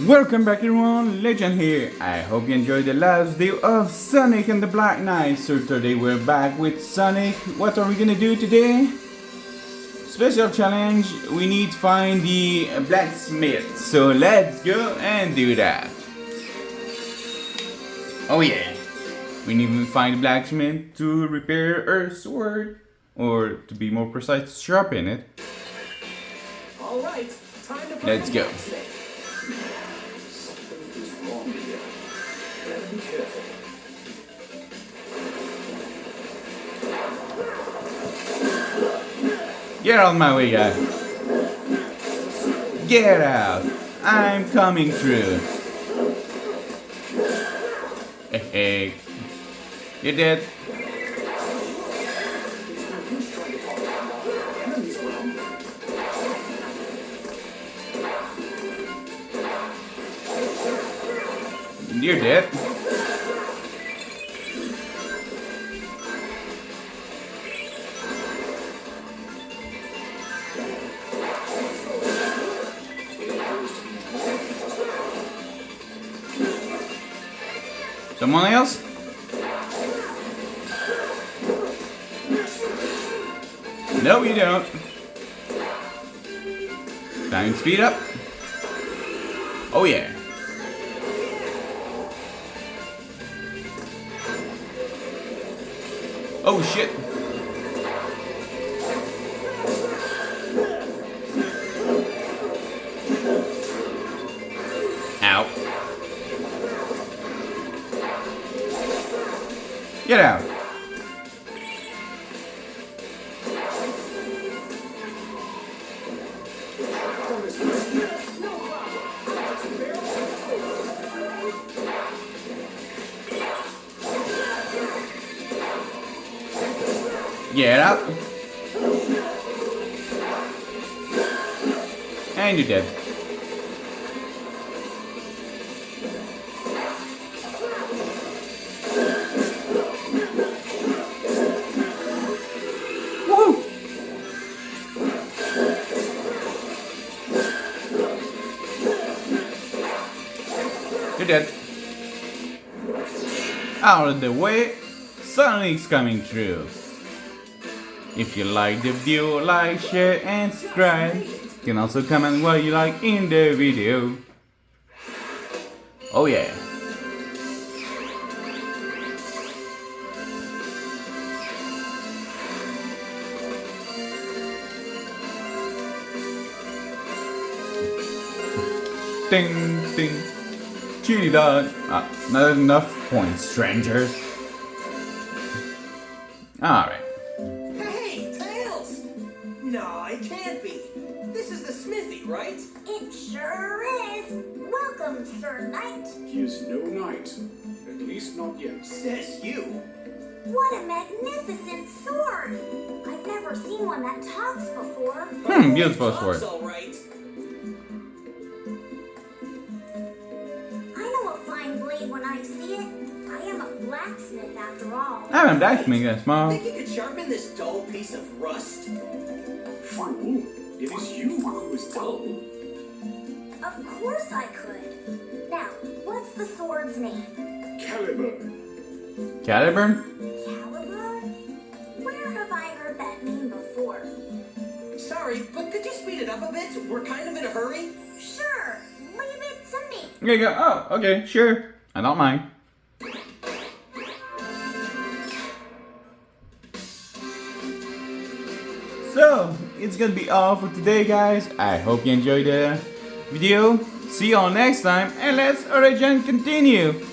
Welcome back everyone, Legend here. I hope you enjoyed the last video of Sonic and the Black Knight. So today we're back with Sonic. What are we gonna do today? Special challenge, we need to find the blacksmith. So let's go and do that. Oh yeah, we need to find the blacksmith to repair our sword. Or to be more precise, sharpen it. Alright, time to Let's go. Get out of my way, guy. Get out. I'm coming through. Hey. You're dead. You're dead. Someone else? No, you don't. Time to speed up. Oh yeah. Oh shit. Ow. Get out. Get out. And you're dead. Woo! You're dead. Out of the way. Sonic's coming through. If you like the video, like, share and subscribe. You can also comment what you like in the video. Oh yeah. Ding ding. Chili dog. Not enough points, strangers. Alright. No, it can't be. This is the smithy, right? It sure is. Welcome, Sir Knight. He is no knight. At least not yet. Says you. What a magnificent sword. I've never seen one that talks before. Beautiful sword. All right. I know a fine blade when I see it. I am a blacksmith after all. I'm a blacksmith, that's small. Think you could sharpen this dull piece of rust? Fool! It is you who is dull. Of course I could. Now, what's the sword's name? Caliber. Caliber? Caliber? Where have I heard that name before? Sorry, but could you speed it up a bit? We're kind of in a hurry. Sure, leave it to me. There you go. Oh, okay, sure. I don't mind. So, it's gonna be all for today, guys. I hope you enjoyed the video. See you all next time, and let's origin continue.